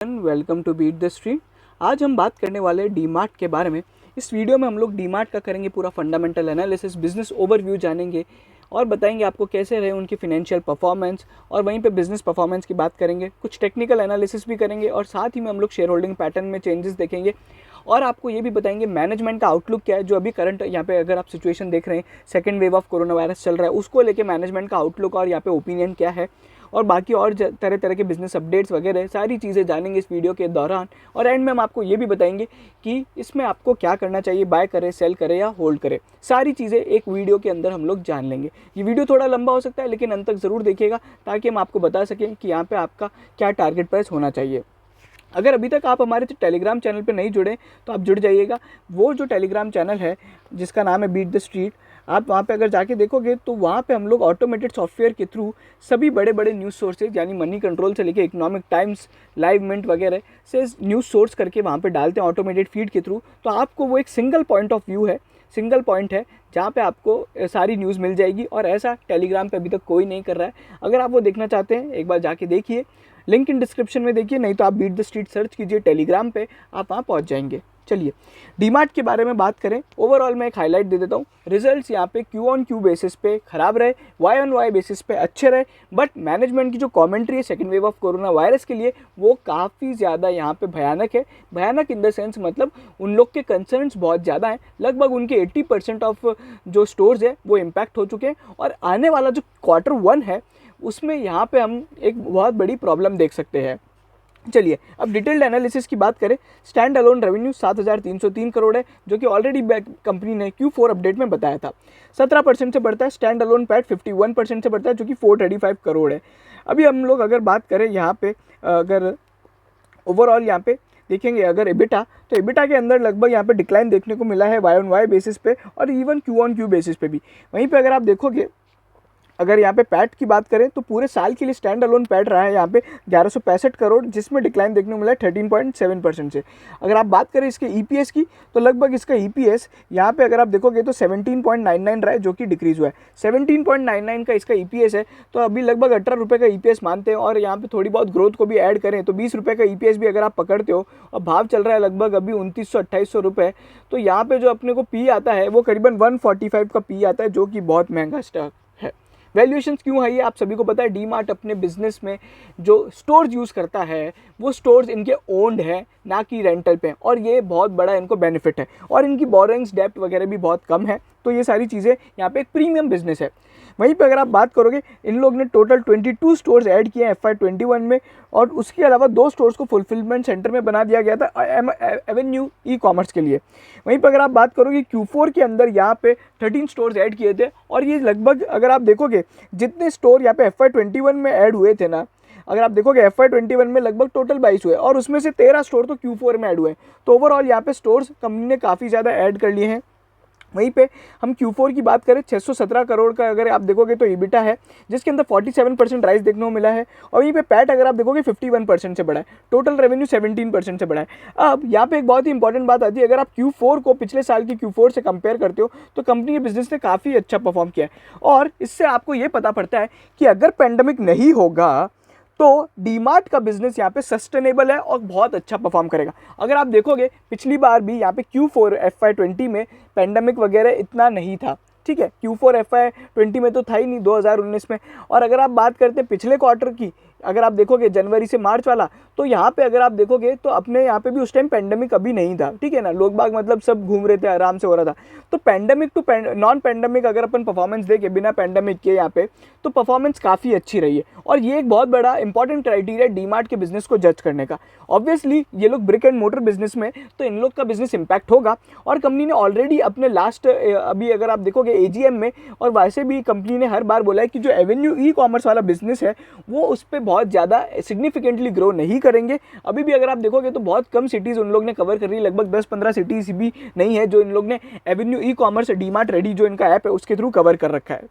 Welcome to Beat the Street. आज हम बात करने वाले हैं डीमार्ट के बारे में। इस वीडियो में हम लोग डीमार्ट का करेंगे पूरा फंडामेंटल एनालिसिस, बिजनेस ओवरव्यू जानेंगे और बताएंगे आपको कैसे रहे उनकी फिनेंशियल परफॉर्मेंस, और वहीं पे बिजनेस परफॉर्मेंस की बात करेंगे। कुछ टेक्निकल एनालिसिस भी करेंगे और साथ ही में हम लोग शेयर होल्डिंग पैटर्न में चेंजेस देखेंगे और आपको ये भी बताएंगे मैनेजमेंट का आउटलुक क्या है। जो अभी करंट यहाँ पे अगर आप सिचुएशन देख रहे हैं, second wave of corona virus चल रहा है, उसको लेके मैनेजमेंट का आउटलुक और यहाँ पे ओपिनियन क्या है, और बाकी और तरह तरह के बिजनेस अपडेट्स वगैरह सारी चीज़ें जानेंगे इस वीडियो के दौरान। और एंड में हम आपको ये भी बताएंगे कि इसमें आपको क्या करना चाहिए, बाय करें, सेल करें या होल्ड करें। सारी चीज़ें एक वीडियो के अंदर हम लोग जान लेंगे। ये वीडियो थोड़ा लंबा हो सकता है लेकिन अंत तक ज़रूर देखिएगा ताकि हम आपको बता सकें कि यहाँ पे आपका क्या टारगेट प्राइस होना चाहिए। अगर अभी तक आप हमारे टेलीग्राम चैनल पे नहीं जुड़े तो आप जुड़ जाइएगा। वो जो टेलीग्राम चैनल है जिसका नाम है बीट द स्ट्रीट, आप वहाँ पे अगर जाके देखोगे तो वहाँ पे हम लोग ऑटोमेटेड सॉफ्टवेयर के थ्रू सभी बड़े बड़े न्यूज़ सोर्सेज यानी मनी कंट्रोल से लेके इकोनॉमिक टाइम्स, लाइव मिंट वगैरह से न्यूज़ सोर्स करके वहाँ पे डालते हैं ऑटोमेटेड फीड के थ्रू। तो आपको वो एक सिंगल पॉइंट ऑफ व्यू है, सिंगल पॉइंट है जहाँ पे आपको सारी न्यूज़ मिल जाएगी। और ऐसा टेलीग्राम पे अभी तक कोई नहीं कर रहा है। अगर आप वो देखना चाहते हैं एक बार जाके देखिए, लिंक इन डिस्क्रिप्शन में देखिए, नहीं तो आप बीट द स्ट्रीट सर्च कीजिए टेलीग्राम पे, आप वहाँ पहुँच जाएंगे। चलिए डीमार्ट के बारे में बात करें। ओवरऑल मैं एक हाईलाइट दे देता हूँ। रिजल्ट्स यहाँ पे क्यू ऑन क्यू बेसिस पे खराब रहे, वाई ऑन वाई बेसिस पे अच्छे रहे, बट मैनेजमेंट की जो कमेंट्री है second wave of corona virus के लिए वो काफ़ी ज़्यादा यहाँ पे भयानक है। भयानक इन द सेंस मतलब उन लोग के कंसर्न्स बहुत ज़्यादा हैं। लगभग उनके 80% ऑफ जो स्टोर्स है वो इम्पैक्ट हो चुके हैं। और आने वाला जो Q1 है उसमें यहाँ पे हम एक बहुत बड़ी प्रॉब्लम देख सकते हैं। चलिए अब डिटेल्ड एनालिसिस की बात करें। स्टैंड अलोन रेवेन्यू 7,303 करोड़ है, जो कि ऑलरेडी कंपनी ने Q4 अपडेट में बताया था। 17% से बढ़ता है। स्टैंड अलोन पैट 51% से बढ़ता है, जो कि 435 करोड़ है। अभी हम लोग अगर बात करें यहाँ पे, अगर ओवरऑल यहाँ पे देखेंगे अगर एबिटा, तो एबिटा के अंदर लगभग यहाँ पे डिक्लाइन देखने को मिला है वाई ऑन वाई बेसिस पे और even Q on Q basis पे भी। वहीं पे अगर आप देखोगे, अगर यहाँ पे पैट की बात करें तो पूरे साल के लिए स्टैंड अलोन पैट रहा है यहाँ पे 1165 करोड़, जिसमें डिक्लाइन देखने को मिला है 13.7% से। अगर आप बात करें इसके ईपीएस की तो लगभग इसका ईपीएस यहाँ पे अगर आप देखोगे तो 17.99 रहा है, जो कि डिक्रीज हुआ है। 17.99 का इसका ईपीएस है, तो अभी लगभग 18 रुपये का ईपीएस मानते हैं। और यहाँ पे थोड़ी बहुत ग्रोथ को भी ऐड करें तो 20 रुपये का ईपीएस भी अगर आप पकड़ते हो, और भाव चल रहा है लगभग अभी 2900-2800 रुपये, तो यहाँ पे जो अपने को पी आता है वो करीबन 145 का पी आता है, जो कि बहुत महंगा स्टॉक है। वैल्यूएशंस क्यों है ये आप सभी को पता है। डीमार्ट अपने बिजनेस में जो स्टोर्स यूज़ करता है वो स्टोर्स इनके ओन्ड है, ना कि रेंटल पे, और ये बहुत बड़ा इनको बेनिफिट है। और इनकी बोरोइंग्स, डेप्ट वगैरह भी बहुत कम है, तो ये सारी चीज़ें यहाँ पे एक प्रीमियम बिजनेस है। वहीं पे अगर आप बात करोगे, इन लोग ने टोटल 22 स्टोर्स ऐड किए हैं FY21 में, और उसके अलावा 2 स्टोर्स को फुलफिलमेंट सेंटर में बना दिया गया था एवेन्यू ई कॉमर्स के लिए। वहीं पर अगर आप बात करोगे Q4 के अंदर यहाँ पे 13 स्टोर्स ऐड किए थे, और ये लगभग अगर आप देखोगे जितने स्टोर यहाँ पे FY21 में ऐड हुए थे ना, अगर आप देखोगे FY21 में लगभग टोटल 22 हुए और उसमें से 13 स्टोर तो Q4 में ऐड हुए। तो ओवरऑल यहाँ पे स्टोर्स कंपनी ने काफ़ी ज़्यादा ऐड कर लिए हैं। वहीं पे हम Q4 की बात करें, 617 करोड़ का अगर आप देखोगे तो ईबिटा है, जिसके अंदर 47% राइज देखने को मिला है। और वहीं पे पैट अगर आप देखोगे 51% से बढ़ा है। टोटल रेवेन्यू 17% से बढ़ा है। अब यहाँ पे एक बहुत ही इंपॉर्टेंट बात आती है, अगर आप Q4 को पिछले साल की Q4 से कंपेयर करते हो तो कंपनी के बिजनेस ने काफ़ी अच्छा परफॉर्म किया है। और इससे आपको ये पता पड़ता है कि अगर पेंडेमिक नहीं होगा तो डीमार्ट का बिजनेस यहाँ पे सस्टेनेबल है और बहुत अच्छा परफॉर्म करेगा। अगर आप देखोगे पिछली बार भी यहाँ पे Q4 FY20 में पेंडेमिक वगैरह इतना नहीं था, ठीक है। Q4 FY20 में तो था ही नहीं, 2019 में। और अगर आप बात करते हैं पिछले क्वार्टर की, अगर आप देखोगे जनवरी से मार्च वाला, तो यहाँ पे अगर आप देखोगे तो अपने यहाँ पे भी उस टाइम पेंडेमिक अभी नहीं था, ठीक है ना। लोग बाग मतलब सब घूम रहे थे, आराम से हो रहा था। तो पेंडेमिक टू नॉन पेंडेमिक अगर अपन परफॉर्मेंस देखें बिना पेंडेमिक के यहाँ पे, तो परफॉर्मेंस काफ़ी अच्छी रही है। और ये एक बहुत बड़ा इंपॉर्टेंट क्राइटेरिया डीमार्ट के बिजनेस को जज करने का। ऑब्वियसली ये लोग ब्रिक एंड मोटर बिजनेस में, तो इन लोग का बिजनेस इंपैक्ट होगा। और कंपनी ने ऑलरेडी अपने लास्ट अभी अगर आप देखोगे AGM में, और वैसे भी कंपनी ने हर बार बोला है कि जो एवेन्यू ई कॉमर्स वाला बिजनेस है वो उस पर बहुत ज़्यादा सिग्निफिकेंटली ग्रो नहीं करेंगे। अभी भी अगर आप देखोगे तो बहुत कम सिटीज़ उन लोग ने कवर कर रही है, लगभग 10-15 सिटीज़ भी नहीं है जो इन लोग ने Avenue e commerce DMart ready जो इनका ऐप है उसके थ्रू कवर कर रखा है।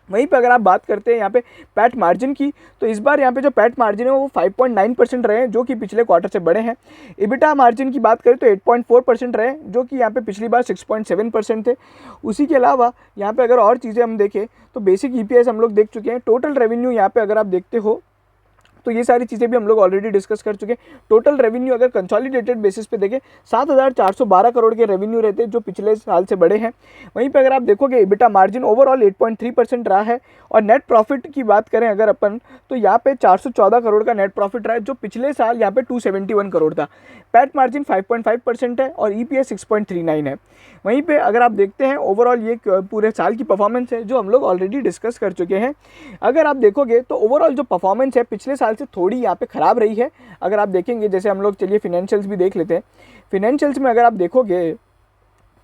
वहीं पे अगर आप बात करते हैं यहाँ पे पैट मार्जिन की, तो इस बार यहाँ पे जो पैट मार्जिन है वो 5.9% रहे हैं, जो कि पिछले क्वार्टर से बड़े हैं। इबिटा मार्जिन की बात करें तो 8.4% रहे, जो कि यहाँ पे पिछली बार 6.7% थे। उसी के अलावा यहाँ पे अगर और चीज़ें हम देखें तो बेसिक EPS हम लोग देख चुके हैं। टोटल रेवेन्यू यहाँ पे अगर आप देखते हो तो ये सारी चीज़ें भी हम लोग ऑलरेडी डिस्कस कर चुके हैं। टोटल रेवेन्यू अगर कंसोलिडेटेड बेसिस पे देखें 7,412 करोड़ के रेवेन्यू रहते हैं जो पिछले साल से बढ़े हैं। वहीं पे अगर आप देखोगे EBITDA मार्जिन ओवरऑल 8.3% रहा है। और नेट प्रॉफिट की बात करें अगर अपन, तो यहाँ पे 414 करोड़ का नेट प्रॉफिट रहा है जो पिछले साल यहाँ पे 271 करोड़ था। पैट मार्जिन 5.5% है और EPS 6.39 है। वहीं पे अगर आप देखते हैं ओवरऑल ये पूरे साल की परफॉर्मेंस है जो हम लोग ऑलरेडी डिस्कस कर चुके हैं। अगर आप देखोगे तो ओवरऑल जो परफॉर्मेंस है पिछले साल से थोड़ी यहाँ पे ख़राब रही है। अगर आप देखेंगे, जैसे हम लोग चलिए फिनेंशियल्स भी देख लेते हैं। फिनेंशियल्स में अगर आप देखोगे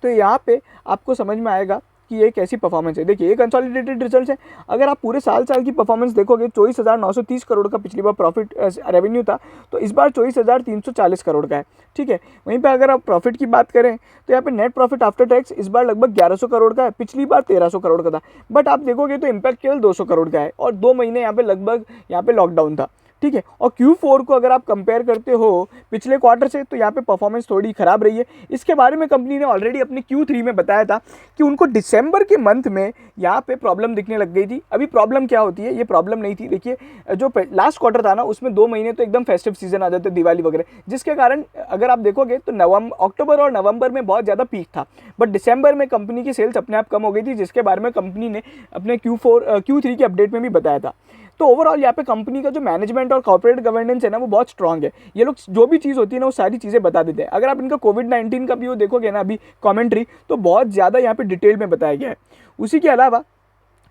तो यहाँ पे आपको समझ में आएगा कि ये कैसी परफॉर्मेंस है। देखिए ये कंसोलिडेटेड रिजल्ट्स हैं। अगर आप पूरे साल की परफॉर्मेंस देखोगे 24,930 करोड़ का पिछली बार प्रॉफिट रेवेन्यू था, तो इस बार 24,340 करोड़ का है। ठीक है, वहीं पे अगर आप प्रॉफिट की बात करें तो यहाँ पे नेट प्रॉफिट आफ्टर टैक्स इस बार लगभग 1100 करोड़ का है, पिछली बार 1300 करोड़ का था। बट आप देखोगे तो इम्पैक्ट केवल 200 करोड़ का है और 2 महीने यहाँ पे लगभग यहाँ पे लॉकडाउन था। ठीक है, और Q4 को अगर आप कंपेयर करते हो पिछले क्वार्टर से, तो यहाँ पे परफॉर्मेंस थोड़ी ख़राब रही है। इसके बारे में कंपनी ने ऑलरेडी अपने Q3 में बताया था कि उनको दिसंबर के मंथ में यहाँ पे प्रॉब्लम दिखने लग गई थी। अभी प्रॉब्लम क्या होती है, ये प्रॉब्लम नहीं थी। देखिए जो लास्ट क्वार्टर था ना, उसमें 2 महीने तो एकदम फेस्टिव सीजन आ जाते, दिवाली वगैरह, जिसके कारण अगर आप देखोगे तो अक्टूबर और नवंबर में बहुत ज़्यादा पीक था। बट दिसंबर में कंपनी की सेल्स अपने आप कम हो गई थी, जिसके बारे में कंपनी ने अपने Q3 के अपडेट में भी बताया था। तो ओवरऑल यहाँ पे कंपनी का जो मैनेजमेंट और कॉर्पोरेट गवर्नेंस है ना, वो बहुत स्ट्रांग है। ये लोग जो भी चीज़ होती है ना, वो सारी चीज़ें बता देते हैं। अगर आप इनका कोविड-19 का भी वो देखोगे ना अभी कमेंट्री, तो बहुत ज़्यादा यहाँ पे डिटेल में बताया गया है। उसी के अलावा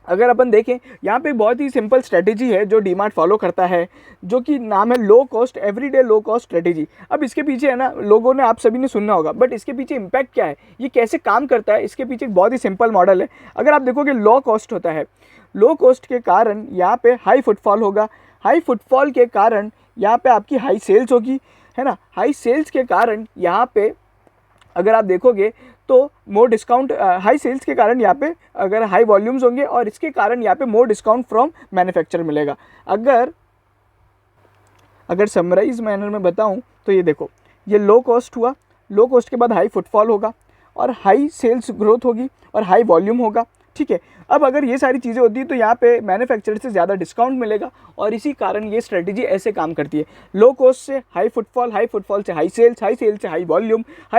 अगर अपन देखें, यहाँ पे बहुत ही सिंपल स्ट्रेटेजी है जो डीमार्ट फॉलो करता है, जो कि नाम है low cost everyday low cost strategy. अब इसके पीछे है ना, लोगों ने आप सभी ने सुनना होगा, बट इसके पीछे इम्पैक्ट क्या है, ये कैसे काम करता है, इसके पीछे एक बहुत ही सिंपल मॉडल है। अगर आप देखोगे लो कॉस्ट होता है, लो कॉस्ट के कारण यहाँ पे हाई फुटफॉल होगा, हाई फुटफॉल के कारण यहाँ पे आपकी हाई सेल्स होगी, है ना। हाई सेल्स के कारण यहाँ पे अगर आप देखोगे तो मोर डिस्काउंट, हाई सेल्स के कारण यहाँ पे अगर हाई वॉल्यूम्स होंगे और इसके कारण यहाँ पे मोर डिस्काउंट फ्रॉम मैन्युफैक्चरर मिलेगा। अगर समराइज मैनर में बताऊँ तो ये देखो, ये लो कॉस्ट हुआ, लो कॉस्ट के बाद हाई फुटफॉल होगा और हाई सेल्स ग्रोथ होगी और हाई वॉल्यूम होगा। ठीक है, अब अगर ये सारी चीज़ें होती है तो यहाँ पे मैन्युफैक्चरर से ज़्यादा डिस्काउंट मिलेगा और इसी कारण ये स्ट्रेटजी ऐसे काम करती है। लो कॉस्ट से हाई फुटफॉल से हाई सेल्स से हाई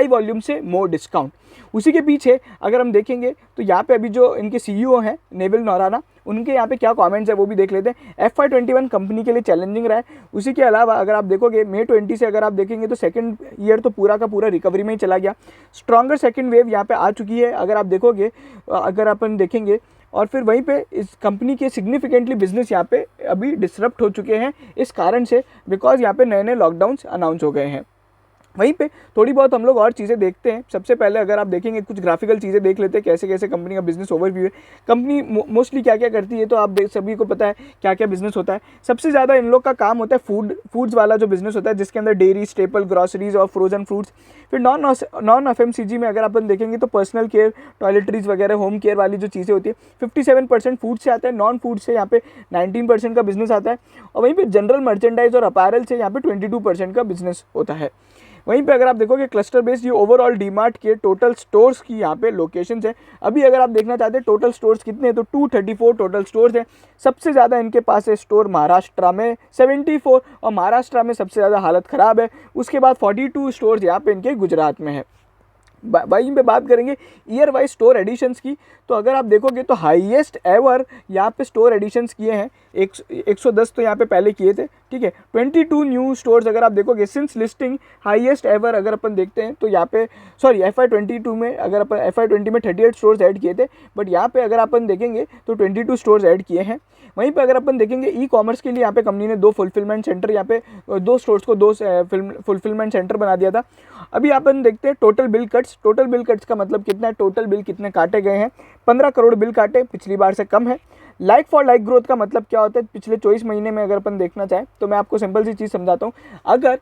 वॉल्यूम से मोर डिस्काउंट। उसी के पीछे अगर हम देखेंगे तो यहाँ पे अभी जो इनके CEO हैं नेविल नोराना, उनके यहाँ पे क्या कमेंट्स है वो भी देख लेते हैं। FY21 कंपनी के लिए चैलेंजिंग रहा है। उसी के अलावा अगर आप देखोगे May 20 से अगर आप देखेंगे तो सेकंड ईयर तो पूरा का पूरा रिकवरी में ही चला गया। स्ट्रॉन्गर सेकंड वेव यहाँ पे आ चुकी है अगर आप देखोगे, अगर अपन देखेंगे, और फिर वहीं पे इस कंपनी के सिग्निफिकेंटली बिजनेस यहाँ पे अभी डिसरप्ट हो चुके हैं इस कारण से, बिकॉज यहाँ पे नए लॉकडाउन्स अनाउंस हो गए हैं। वहीं पे थोड़ी बहुत हम लोग और चीज़ें देखते हैं। सबसे पहले अगर आप देखेंगे कुछ ग्राफिकल चीज़ें देख लेते हैं, कैसे कैसे कंपनी का बिजनेस ओवरव्यू है। कंपनी मोस्टली क्या क्या करती है, तो आप सभी को पता है क्या क्या बिजनेस होता है। सबसे ज़्यादा इन लोग का काम होता है फूड्स वाला जो बिजनेस होता है, जिसके अंदर डेयरी, स्टेपल, ग्रॉसरीज और फ्रोजन फ्रूट्स। फिर नॉन FMCG में अगर अपन देखेंगे तो पर्सनल केयर, टॉयलेटरीज वगैरह, होम केयर वाली जो चीज़ें होती है 57% फूड से आता है, नॉन फूड से यहाँ पे 19% का बिजनेस आता है, और वहीं पे जनरल मर्चेंडाइज और अपैरल से यहाँ पे 22% का बिजनेस होता है। वहीं पे अगर आप देखोगे क्लस्टर बेस्ड, ये ओवरऑल डीमार्ट के टोटल स्टोर्स की यहाँ पे लोकेशंस है। अभी अगर आप देखना चाहते हैं टोटल स्टोर्स कितने हैं, तो 234 टोटल स्टोर्स हैं। सबसे ज़्यादा इनके पास है स्टोर महाराष्ट्र में 74, और महाराष्ट्र में सबसे ज़्यादा हालत ख़राब है। उसके बाद 42 स्टोर्स यहाँ पे इनके गुजरात में है। वहीं पे बात करेंगे ईयर वाइज स्टोर एडिशंस की, तो अगर आप देखोगे तो हाईएस्ट एवर यहाँ पे स्टोर एडिशंस किए हैं। 110 तो यहाँ पे पहले किए थे। ठीक है, 22 न्यू स्टोर्स अगर आप देखोगे सिंस लिस्टिंग, हाईएस्ट एवर अगर अपन देखते हैं तो यहाँ पे FY22 में अगर अपन FY20 में 38 स्टोर्स ऐड किए थे, बट यहाँ पे अगर अपन देखेंगे तो 22 स्टोर्स ऐड किए हैं। वहीं पे अगर अपन देखेंगे ई कॉमर्स के लिए यहाँ पे कंपनी ने 2 फुलफिलमेंट सेंटर, यहाँ पे 2 स्टोर्स को 2 फुलफिलमेंट सेंटर बना दिया था। अभी अपन देखते हैं टोटल बिल कट्स का मतलब कितना है, टोटल बिल कितने काटे गए हैं। 15 करोड़ बिल काटे, पिछली बार से कम है। लाइक फॉर लाइक ग्रोथ का मतलब क्या होता है, पिछले 24 महीने में अगर अपन देखना चाहें तो मैं आपको सिंपल सी चीज़ समझाता हूँ। अगर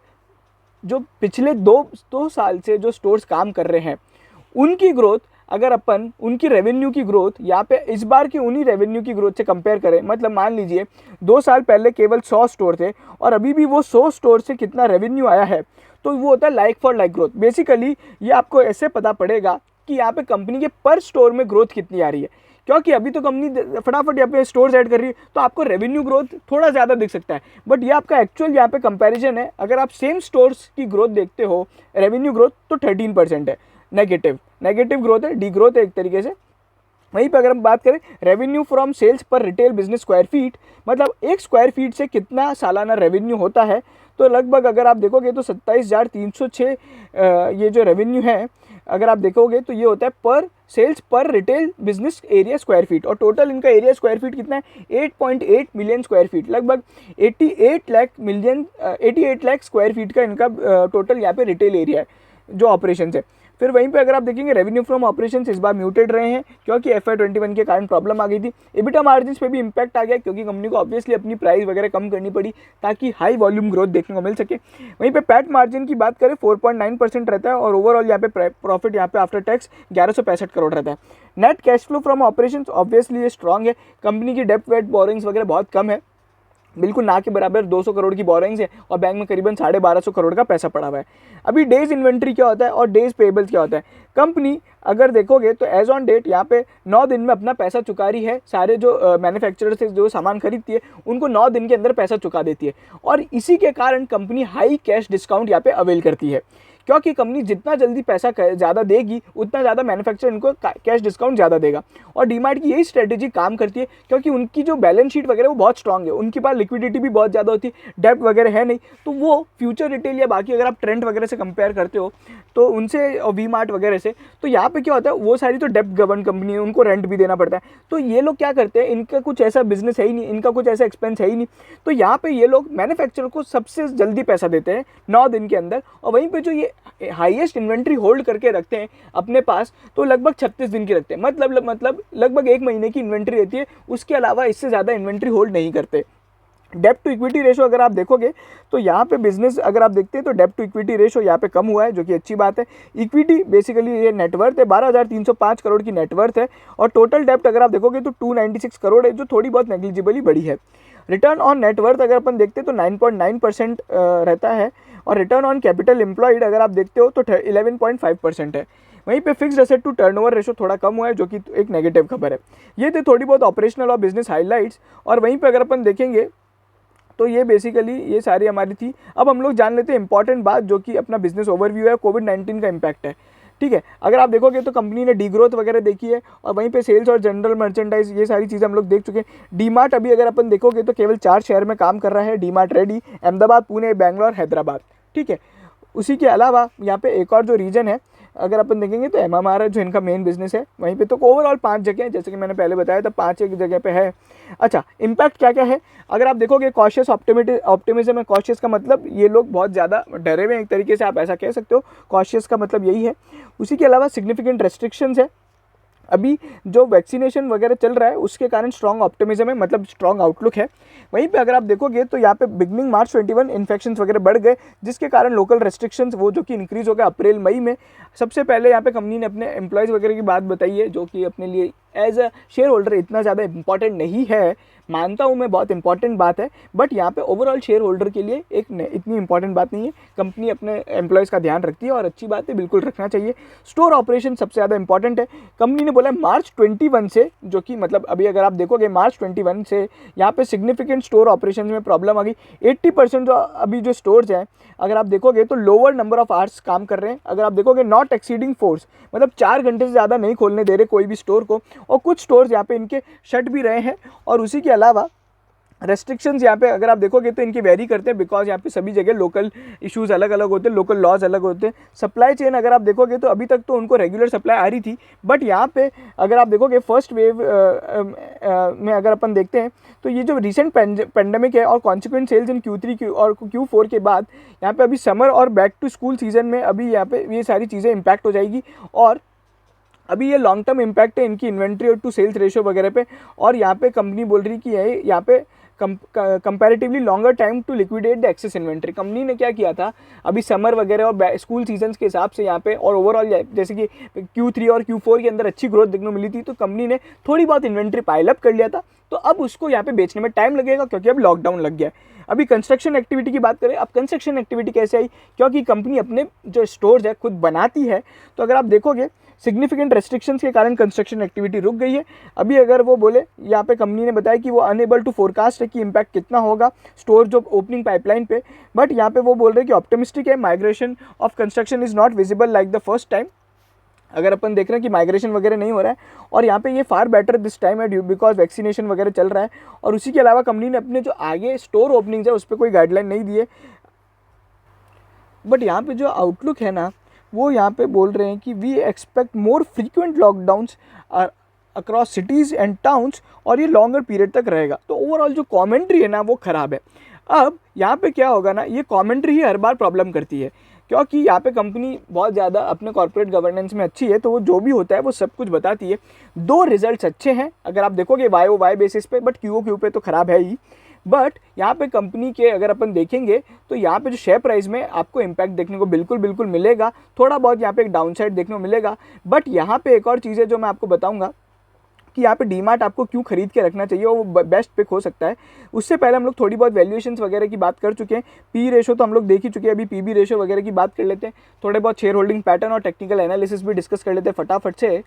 जो पिछले दो साल से जो स्टोर्स काम कर रहे हैं उनकी ग्रोथ, अगर अपन उनकी रेवेन्यू की ग्रोथ यहाँ पे इस बार की उन्हीं रेवेन्यू की ग्रोथ से कंपेयर करें, मतलब मान लीजिए 2 साल पहले केवल 100 स्टोर थे और अभी भी वो 100 स्टोर से कितना रेवेन्यू आया है, तो वो होता है like for like growth. Basically ये आपको ऐसे पता पड़ेगा कि यहाँ पे कंपनी के पर स्टोर में ग्रोथ कितनी आ रही है। क्योंकि अभी तो कंपनी फटाफट यहाँ पे स्टोर्स ऐड कर रही है, तो आपको रेवेन्यू ग्रोथ थोड़ा ज़्यादा दिख सकता है, बट ये आपका एक्चुअल यहाँ पे कंपैरिजन है। अगर आप सेम स्टोर्स की ग्रोथ देखते हो, रेवेन्यू ग्रोथ, तो 13% है, नेगेटिव ग्रोथ है, डी ग्रोथ है एक तरीके से। वहीं पर अगर हम बात करें रेवेन्यू फ्रॉम सेल्स पर रिटेल बिजनेस स्क्वायर फीट, मतलब एक स्क्वायर फीट से कितना सालाना रेवेन्यू होता है, तो लगभग अगर आप देखोगे तो 27,306 ये जो रेवेन्यू है अगर आप देखोगे तो ये होता है पर सेल्स पर retail business area square feet, और टोटल इनका एरिया स्क्वायर फीट कितना है 8.8 मिलियन स्क्वायर फीट, लगभग 88 लाख स्क्वायर फीट का इनका टोटल यहाँ पे रिटेल एरिया है जो ऑपरेशन है। फिर वहीं पे अगर आप देखेंगे रेवेन्यू फ्रॉम ऑपरेशंस इस बार म्यूटेड रहे हैं क्योंकि FY21 के कारण प्रॉब्लम आ गई थी। एबिटा मार्जिन्स पे भी इंपैक्ट आ गया क्योंकि कंपनी को ऑब्वियसली अपनी प्राइस वगैरह कम करनी पड़ी ताकि हाई वॉल्यूम ग्रोथ देखने को मिल सके। वहीं पे पैट मार्जिन की बात करें 4.9% रहता है और ओवरऑल यहाँ पे प्रॉफिट यहाँ पे आफ्टर टैक्स 1165 करोड़ रहता है। Net cash flow from operations obviously ये स्ट्रॉन्ग है, कंपनी की डेप्ट वेट बोरिंग्स वगैरह बहुत कम है, बिल्कुल ना के बराबर 200 करोड़ की बोरिंग्स है और बैंक में करीबन 1250 करोड़ का पैसा पड़ा हुआ है। अभी डेज इन्वेंट्री क्या होता है और डेज पेबल्स क्या होता है, कंपनी अगर देखोगे तो एज ऑन डेट यहाँ पे 9 दिन में अपना पैसा चुका रही है, सारे जो मैन्युफैक्चरर से जो सामान खरीदती है उनको 9 दिन के अंदर पैसा चुका देती है, और इसी के कारण कंपनी हाई कैश डिस्काउंट यहाँ पे अवेल करती है क्योंकि कंपनी जितना जल्दी पैसा ज़्यादा देगी उतना ज़्यादा मैन्युफैक्चरर इनको कैश डिस्काउंट ज़्यादा देगा। और डीमार्ट की यही स्ट्रेटेजी काम करती है क्योंकि उनकी जो बैलेंस शीट वगैरह वो बहुत स्ट्रांग है, उनके पास लिक्विडिटी भी बहुत ज़्यादा होती है, डेब्ट वगैरह है नहीं, तो वो फ्यूचर रिटेल या बाकी अगर आप ट्रेंड वगैरह से कंपेयर करते हो तो उनसे और वी मार्ट वगैरह से, तो यहाँ पे क्या होता है वो सारी तो डेब्ट गवर्न कंपनी है, उनको रेंट भी देना पड़ता है, तो ये लोग क्या करते हैं, इनका कुछ ऐसा बिजनेस है ही नहीं, इनका कुछ ऐसा एक्सपेंस है ही नहीं, तो यहाँ पे ये लोग मैन्युफैक्चरर को सबसे जल्दी पैसा देते हैं 9 दिन के अंदर, और वहीं पे जो ये हाईएस्ट इन्वेंट्री होल्ड करके रखते हैं अपने पास तो लगभग 36 दिन की रखते हैं, मतलब लगभग 1 महीने की इन्वेंट्री रहती है, उसके अलावा इससे ज़्यादा इन्वेंट्री होल्ड नहीं करते। डेप्ट टू इक्विटी रेशो अगर आप देखोगे तो यहाँ पे बिजनेस अगर आप देखते हैं तो डेप्ट टू इक्विटी रेशो यहाँ पे कम हुआ है जो कि अच्छी बात है। इक्विटी बेसिकली ये नेटवर्थ है 12,305 करोड़ की नेटवर्थ है, और टोटल डेप्ट अगर आप देखोगे तो 296 करोड़ है जो थोड़ी बहुत नेग्लिजिबली बढ़ी है। रिटर्न ऑन नेटवर्थ अगर अपन देखते हैं तो 9.9% रहता है, और रिटर्न ऑन कैपिटल एम्प्लॉयड अगर आप देखते हो तो 11.5% है। वहीं पे fixed asset to turnover ratio थोड़ा कम हुआ है जो कि एक नेगेटिव खबर है। ये थे थोड़ी बहुत ऑपरेशनल और बिजनेस हाइलाइट्स, और वहीं पे अगर अपन देखेंगे तो ये बेसिकली ये सारी हमारी थी। अब हम लोग जान लेते हैं इंपॉर्टेंट बात जो कि अपना बिजनेस ओवरव्यू है, कोविड-19 का इम्पैक्ट है। ठीक है, अगर आप देखोगे तो कंपनी ने डी ग्रोथ वगैरह देखी है, और वहीं पे सेल्स और जनरल मर्चेंडाइज ये सारी चीज़ें हम लोग देख चुके हैं। डीमार्ट अभी अगर अपन देखोगे तो केवल 4 शहर में काम कर रहा है, डीमार्ट रेडी, अहमदाबाद, पुणे, बैंगलोर, हैदराबाद। ठीक है, उसी के अलावा यहाँ पे एक और जो रीजन है अगर अपन देखेंगे तो MMR है जो इनका मेन बिजनेस है, वहीं पे तो ओवरऑल 5 जगह है जैसे कि मैंने पहले बताया था, 5 एक जगह पे है। अच्छा, इम्पैक्ट क्या क्या है अगर आप देखोगे, कॉशियस ऑप्टिमिज्म है। कॉशियस का मतलब ये लोग बहुत ज़्यादा डरे हुए हैं, एक तरीके से आप ऐसा कह सकते हो, कॉशियस का मतलब यही है। उसी के अलावा सिग्निफिकेंट रेस्ट्रिक्शंस है, अभी जो वैक्सीनेशन वगैरह चल रहा है उसके कारण स्ट्रॉन्ग ऑप्टिमिज्म है, मतलब स्ट्रॉन्ग आउटलुक है। वहीं पे अगर आप देखोगे तो यहाँ पे बिगनिंग मार्च 21 इन्फेक्शंस वगैरह बढ़ गए जिसके कारण लोकल रेस्ट्रिक्शंस वो जो कि इंक्रीज हो गए अप्रैल मई में। सबसे पहले यहाँ पे कंपनी ने अपने एम्प्लॉयज़ वगैरह की बात बताई है जो कि अपने लिए एज अ शेयर होल्डर इतना ज़्यादा इंपॉर्टेंट नहीं है, मानता हूँ मैं बहुत इंपॉर्टेंट बात है, बट यहाँ पे ओवरऑल शेयर होल्डर के लिए एक इतनी इंपॉर्टेंट बात नहीं है। कंपनी अपने एम्प्लॉयज़ का ध्यान रखती है और अच्छी बात है, बिल्कुल रखना चाहिए। स्टोर ऑपरेशन सबसे ज़्यादा इंपॉर्टेंट है। कंपनी ने बोला मार्च 21 से, जो कि मतलब अभी अगर आप देखोगे मार्च 21 से यहाँ पे सिग्निफिकेंट स्टोर ऑपरेशन में प्रॉब्लम आ गई। 80% जो अभी जो स्टोर्स हैं अगर आप देखोगे तो लोअर नंबर ऑफ आवर्स काम कर रहे हैं। अगर आप देखोगे नॉट एक्सीडिंग 4, मतलब 4 घंटे से ज़्यादा नहीं खोलने दे रहे कोई भी स्टोर को, और कुछ स्टोर्स यहाँ पे इनके शट भी रहे हैं। और उसी के अलावा रेस्ट्रिक्शंस यहाँ पे अगर आप देखोगे तो इनके वेरी करते हैं, बिकॉज यहाँ पे सभी जगह लोकल इश्यूज अलग अलग होते हैं, लोकल लॉज अलग होते हैं। सप्लाई चेन अगर आप देखोगे तो अभी तक तो उनको रेगुलर सप्लाई आ रही थी, बट यहाँ पे अगर आप देखोगे फर्स्ट वेव में अगर अपन देखते हैं तो ये जो रिसेंट पेंडेमिक है और कॉन्सिक्वेंट सेल्स इन Q3 और Q4 के बाद यहाँ पे अभी समर और बैक टू स्कूल सीजन में अभी यहाँ पे ये सारी चीज़ें इम्पैक्ट हो जाएगी, और अभी ये लॉन्ग टर्म इम्पैक्ट है इनकी इन्वेंट्री और टू सेल्स रेशियो वगैरह पे। और यहाँ पे कंपनी बोल रही कि यहाँ पे comparatively longer time to liquidate the excess inventory. Company ने क्या किया था अभी समर वगैरह और स्कूल सीजन्स के हिसाब से यहाँ पे, और ओवरऑल जैसे कि Q3 और Q4 के अंदर अच्छी ग्रोथ देखने को मिली थी, तो कंपनी ने थोड़ी बहुत इन्वेंट्री पाइल अप कर लिया था, तो अब उसको यहाँ पे बेचने में टाइम लगेगा क्योंकि अब लॉकडाउन लग गया है। अभी कंस्ट्रक्शन एक्टिविटी की बात करें, अब कंस्ट्रक्शन एक्टिविटी कैसे आई, क्योंकि कंपनी अपने जो स्टोर्स है खुद बनाती है, तो अगर आप देखोगे सिग्निफिकेंट रेस्ट्रिक्शंस के कारण कंस्ट्रक्शन एक्टिविटी रुक गई है। अभी अगर वो बोले, यहाँ पे कंपनी ने बताया कि वो अनएबल टू फोरकास्ट है कि इम्पैक्ट कितना होगा स्टोर जो ओपनिंग पाइपलाइन पे, बट यहाँ पे वो बोल रहे हैं कि ऑप्टिमिस्टिक है, migration of construction is not visible like the first time. अगर अपन देख रहे हैं कि माइग्रेशन वगैरह नहीं हो रहा है, और यहाँ पे ये फार बेटर दिस टाइम है ड्यू बिकॉज वैक्सीनेशन वगैरह चल रहा है। और उसी के अलावा कंपनी ने अपने जो आगे स्टोर ओपनिंग्स है उस पर कोई गाइडलाइन नहीं दी है, बट यहाँ पे जो आउटलुक है ना, वो यहाँ पे बोल रहे हैं कि we expect more frequent lockdowns across cities and towns, और ये लॉन्गर पीरियड तक रहेगा। तो ओवरऑल जो कमेंट्री है ना वो ख़राब है। अब यहाँ पे क्या होगा ना, ये कमेंट्री ही हर बार प्रॉब्लम करती है, क्योंकि यहाँ पे कंपनी बहुत ज़्यादा अपने कॉर्पोरेट गवर्नेंस में अच्छी है, तो वो जो भी होता है वो सब कुछ बताती है। दो रिजल्ट्स अच्छे हैं अगर आप देखोगे YoY बेसिस पे, बट QoQ पे तो ख़राब है ही। बट यहाँ पे कंपनी के अगर अपन देखेंगे तो यहाँ पे जो शेयर प्राइस में आपको इम्पैक्ट देखने को बिल्कुल मिलेगा, थोड़ा बहुत यहाँ पे एक डाउन साइड देखने को मिलेगा। बट यहाँ पे एक और चीज़ है जो मैं आपको बताऊँगा कि यहाँ पे डीमार्ट आपको क्यों खरीद के रखना चाहिए, वो बेस्ट पिक हो सकता है। उससे पहले हम लोग थोड़ी बहुत वैल्यूएशंस वगैरह की बात कर चुके हैं, पी रेशो तो हम लोग देख ही चुके हैं, अभी PB रेशो वगैरह की बात कर लेते हैं, थोड़े बहुत शेयर होल्डिंग पैटर्न और टेक्निकल एनालिसिस भी डिस्कस कर लेते हैं फटाफट से।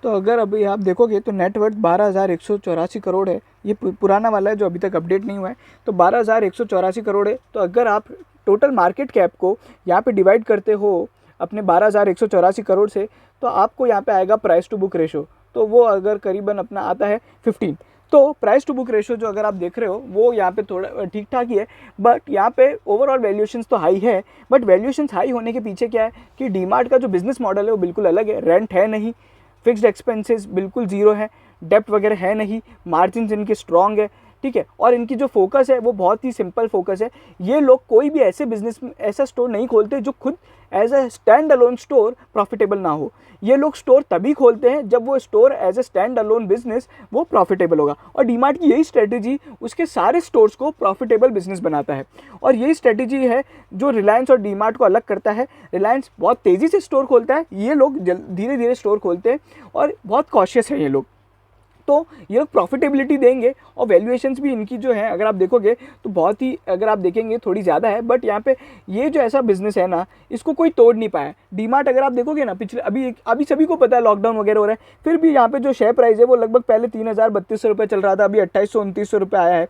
तो अगर अभी आप देखोगे तो नेटवर्थ 12,184 करोड़ है, ये पुराना वाला है जो अभी तक अपडेट नहीं हुआ है, तो 12,184 करोड़ है। तो अगर आप टोटल मार्केट कैप को यहाँ पे डिवाइड करते हो अपने 12,184 करोड़ से, तो आपको यहाँ पे आएगा प्राइस टू बुक रेशो, तो वो अगर करीबन अपना आता है 15। तो प्राइस टू बुक रेशो जो अगर आप देख रहे हो वो यहाँ पे थोड़ा ठीक ठाक ही है, बट यहाँ पे ओवरऑल वैल्यूएशंस तो हाई है। बट वैल्यूएशंस हाई होने के पीछे क्या है कि डीमार्ट का जो बिजनेस मॉडल है वो बिल्कुल अलग है, रेंट है नहीं, फिक्स्ड एक्सपेंसेस बिल्कुल जीरो है, डेप्ट वगैरह है नहीं, मार्जिन इनके स्ट्रॉन्ग है, ठीक है। और इनकी जो फोकस है वो बहुत ही सिंपल फोकस है। ये लोग कोई भी ऐसे बिजनेस में ऐसा स्टोर नहीं खोलते जो खुद as a stand alone store profitable ना हो। ये लोग स्टोर तभी खोलते हैं जब वो store as a stand alone business वो प्रॉफिटेबल होगा, और डीमार्ट की यही स्ट्रेटेजी उसके सारे स्टोर्स को प्रॉफिटेबल बिजनेस बनाता है। और यही स्ट्रेटेजी है जो रिलायंस और डीमार्ट को अलग करता है। रिलायंस बहुत तेज़ी से स्टोर खोलता है, ये लोग धीरे धीरे स्टोर खोलते हैं और बहुत कॉशियस है ये लोग। तो ये लोग प्रॉफिटेबिलिटी देंगे, और वैल्यूएशंस भी इनकी जो है अगर आप देखोगे तो बहुत ही, अगर आप देखेंगे थोड़ी ज़्यादा है, बट यहाँ पे ये जो ऐसा बिजनेस है ना इसको कोई तोड़ नहीं पाया। डीमार्ट अगर आप देखोगे ना पिछले अभी सभी को पता है लॉकडाउन वगैरह हो रहा है, फिर भी यहाँ पे जो शेयर प्राइस है वो लगभग पहले 3,032 रुपये चल रहा था, अभी 2800-2900 रुपये आया है।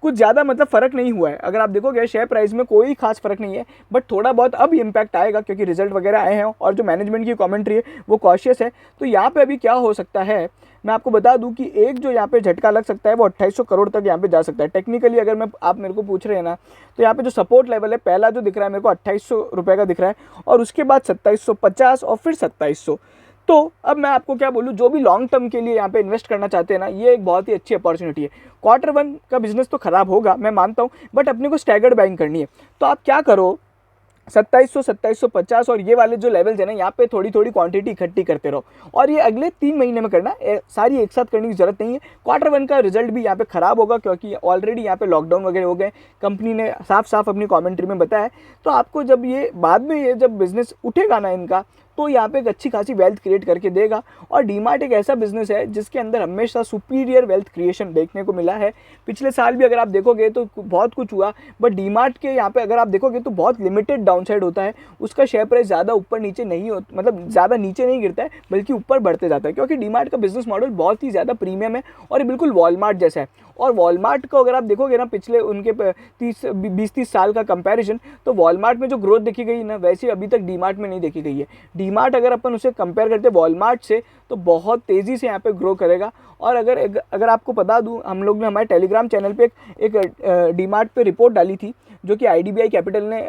कुछ ज़्यादा मतलब फ़र्क नहीं हुआ है, अगर आप देखोगे शेयर प्राइस में कोई खास फर्क नहीं है, बट थोड़ा बहुत अब इम्पैक्ट आएगा क्योंकि रिजल्ट वगैरह आए हैं और जो मैनेजमेंट की कमेंट्री है वो कॉशियस है। तो यहाँ पे अभी क्या हो सकता है मैं आपको बता दूं कि एक जो यहाँ पे झटका लग सकता है वो 2800 करोड़ तक यहाँ पे जा सकता है। टेक्निकली अगर आप मेरे को पूछ रहे हैं ना, तो यहाँ पे जो सपोर्ट लेवल है पहला जो दिख रहा है मेरे को 2800 रुपये का दिख रहा है, और उसके बाद 2750 और फिर 2700। तो अब मैं आपको क्या बोलूँ, जो भी लॉन्ग टर्म के लिए यहाँ पे इन्वेस्ट करना चाहते हैं ना, ये एक बहुत ही अच्छी अपॉर्चुनिटी है। Q1 का बिजनेस तो खराब होगा मैं मानता हूँ, बट अपने को स्टैगर्ड बाइंग करनी है। तो आप क्या करो, 2700, 2750 और ये वाले जो लेवल्स है ना, यहाँ पे थोड़ी थोड़ी क्वांटिटी इकट्ठी करते रहो, और ये अगले 3 महीने में करना, सारी एक साथ करने की जरूरत नहीं है। Q1 का रिजल्ट भी यहाँ पे खराब होगा क्योंकि ऑलरेडी यहाँ पे लॉकडाउन वगैरह हो गए, कंपनी ने साफ साफ अपनी कमेंट्री में बताया। तो आपको जब ये बाद में ये जब बिजनेस उठेगा ना इनका, तो यहाँ पे एक अच्छी खासी वेल्थ क्रिएट करके देगा। और डीमार्ट एक ऐसा बिजनेस है जिसके अंदर हमेशा सुपीरियर वेल्थ क्रिएशन देखने को मिला है। पिछले साल भी अगर आप देखोगे तो बहुत कुछ हुआ, बट डीमार्ट के यहाँ पे अगर आप देखोगे तो बहुत लिमिटेड डाउनसाइड होता है। उसका शेयर प्राइस ज़्यादा ऊपर नीचे नहीं होता, मतलब ज़्यादा नीचे नहीं गिरता है बल्कि ऊपर बढ़ते जाता है, क्योंकि डीमार्ट का बिजनेस मॉडल बहुत ही ज़्यादा प्रीमियम है और ये बिल्कुल वॉलमार्ट जैसा है। और वॉलमार्ट को अगर आप देखोगे ना पिछले उनके 20-30 साल का कंपैरिजन, तो वॉलमार्ट में जो ग्रोथ देखी गई ना वैसे अभी तक डीमार्ट में नहीं देखी गई है। डीमार्ट अगर अपन उसे कंपेयर करते हैं वॉलमार्ट से तो बहुत तेज़ी से यहाँ पे ग्रो करेगा। और अगर आपको बता दूँ, हम लोग ने हमारे टेलीग्राम चैनल पे एक डीमार्ट पे रिपोर्ट डाली थी जो कि IDBI कैपिटल ने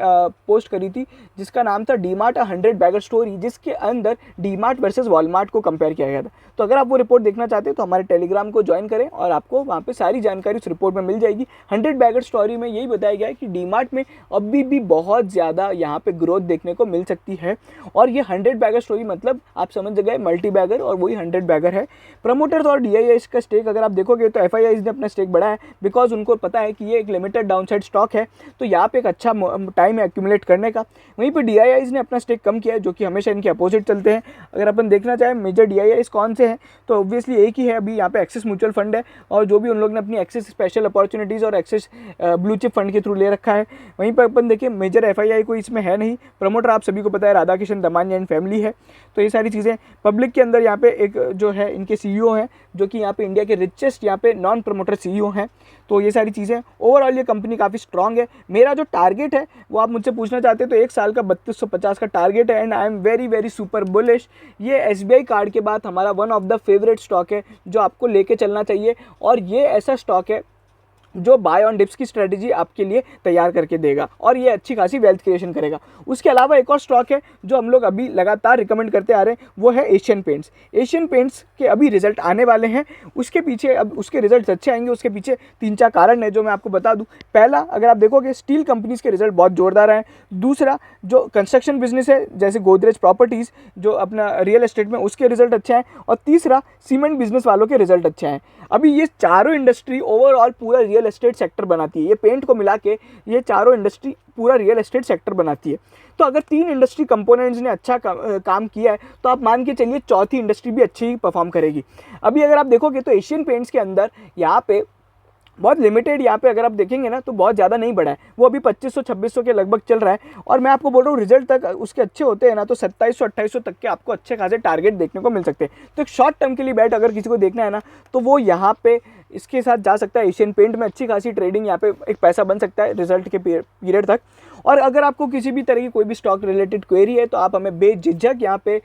पोस्ट करी थी, जिसका नाम था डीमार्ट 100 बैगर स्टोरी, जिसके अंदर डीमार्ट वर्सेस वॉलमार्ट को कंपेयर किया गया था। तो अगर आप वो रिपोर्ट देखना चाहते हैं तो हमारे टेलीग्राम को ज्वाइन करें और आपको वहाँ पे सारी जानकारी उस रिपोर्ट में मिल जाएगी। 100 बैगर स्टोरी में यही बताया गया है कि डीमार्ट में अभी भी बहुत ज़्यादा यहाँ पे ग्रोथ देखने को मिल सकती है। और ये 100 बैगर स्टोरी मतलब आप समझ गए मल्टी बैगर, और वही 100 बैगर है। प्रमोटर्स और DIIs का स्टेक अगर आप देखोगे तो FIIs ने अपना स्टेक बढ़ाया है, बिकॉज उनको पता है कि ये एक लिमिटेड डाउनसाइड स्टॉक है। तो यहाँ पे एक अच्छा टाइम है एक्यूमुलेट करने का। वहीं पर DIIs ने अपना स्टेक कम किया है, जो कि हमेशा इनके अपोजिट चलते हैं। अगर अपन देखना चाहें मेजर DIIs कौन से हैं, तो ऑब्वियसली एक ही है अभी यहाँ पे, एक्सिस म्यूचुअल फंड है, और जो भी उन लोग ने अपनी एक्सिस स्पेशल अपॉर्चुनिटीज़ और एक्सिस ब्लू चिप फंड के थ्रू ले रखा है। वहीं पर अपन देखिए मेजर FII कोई इसमें है नहीं, प्रमोटर आप सभी को पता है राधाकिशन दमानिया एंड फैमिली है। तो ये सारी चीज़ें पब्लिक के अंदर यहाँ पे एक जो है इनके CEO हैं, जो कि यहाँ पे इंडिया के रिचेस्ट यहाँ पे नॉन प्रमोटर CEO हैं। तो ये सारी चीज़ें ओवरऑल ये कंपनी काफ़ी स्ट्रांग है। मेरा जो टारगेट है वो आप मुझसे पूछना चाहते हैं तो 1 साल का 3250 का टारगेट है, and I am very very super bullish. ये SBI कार्ड के बाद हमारा one of the favourite stock है जो आपको लेके चलना चाहिए, और ये ऐसा स्टॉक है जो बाय ऑन डिप्स की स्ट्रेटजी आपके लिए तैयार करके देगा और ये अच्छी खासी वेल्थ क्रिएशन करेगा। उसके अलावा एक और स्टॉक है जो हम लोग अभी लगातार रिकमेंड करते आ रहे हैं, वो है एशियन पेंट्स। एशियन पेंट्स के अभी रिजल्ट आने वाले हैं, उसके पीछे अब उसके रिजल्ट अच्छे आएंगे, उसके पीछे 3-4 कारण है जो मैं आपको बता दूं। पहला, अगर आप देखोगे स्टील कंपनीज के रिजल्ट बहुत जोरदार हैं। दूसरा, जो कंस्ट्रक्शन बिजनेस है जैसे गोदरेज प्रॉपर्टीज़ जो अपना रियल एस्टेट में, उसके रिजल्ट अच्छे हैं। और तीसरा, सीमेंट बिजनेस वालों के रिजल्ट अच्छे हैं। अभी ये चारों इंडस्ट्री ओवरऑल पूरा रियल एस्टेट सेक्टर बनाती है। ये पेंट को मिला के ये चारों इंडस्ट्री पूरा रियल एस्टेट सेक्टर बनाती है। तो अगर 3 इंडस्ट्री कंपोनेंट्स ने अच्छा काम किया है तो आप मान के चलिए चौथी इंडस्ट्री भी अच्छी ही परफॉर्म करेगी। अभी अगर आप देखोगे तो एशियन पेंट्स के अंदर यहाँ पे बहुत लिमिटेड, यहाँ पे अगर आप देखेंगे ना तो बहुत ज़्यादा नहीं बढ़ा है, वो अभी 2500-2600 के लगभग चल रहा है। और मैं आपको बोल रहा हूँ रिजल्ट तक उसके अच्छे होते हैं ना तो 2700-2800 तक के आपको अच्छे खासे टारगेट देखने को मिल सकते हैं। तो एक शॉर्ट टर्म के लिए बैट अगर किसी को देखना है ना तो वो यहाँ पे इसके साथ जा सकता है। एशियन पेंट में अच्छी खासी ट्रेडिंग, यहाँ पे एक पैसा बन सकता है रिजल्ट के पीरियड तक। और अगर आपको किसी भी तरह की कोई भी स्टॉक रिलेटेड क्वेरी है तो आप हमें बेझिझक यहाँ पे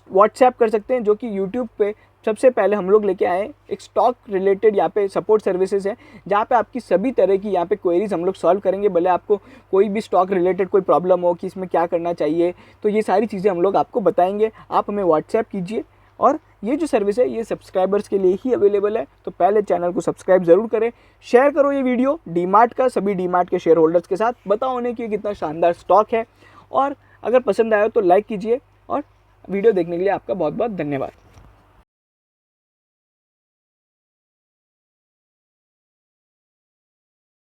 व्हाट्सएप कर सकते हैं, जो कि यूट्यूब पे सबसे पहले हम लोग लेके आए एक स्टॉक रिलेटेड यहाँ पे सपोर्ट सर्विसेज है, जहाँ पे आपकी सभी तरह की यहाँ पे क्वेरीज हम लोग सॉल्व करेंगे। भले आपको कोई भी स्टॉक रिलेटेड कोई प्रॉब्लम हो कि इसमें क्या करना चाहिए, तो ये सारी चीज़ें हम लोग आपको बताएंगे। आप हमें व्हाट्सएप कीजिए, और ये जो सर्विस है ये सब्सक्राइबर्स के लिए ही अवेलेबल है। तो पहले चैनल को सब्सक्राइब ज़रूर करें, शेयर करो ये वीडियो डीमार्ट का सभी डीमार्ट के शेयर होल्डर्स के साथ, बताओ उन्हें कि कितना शानदार स्टॉक है। और अगर पसंद आया तो लाइक कीजिए, और वीडियो देखने के लिए आपका बहुत बहुत धन्यवाद।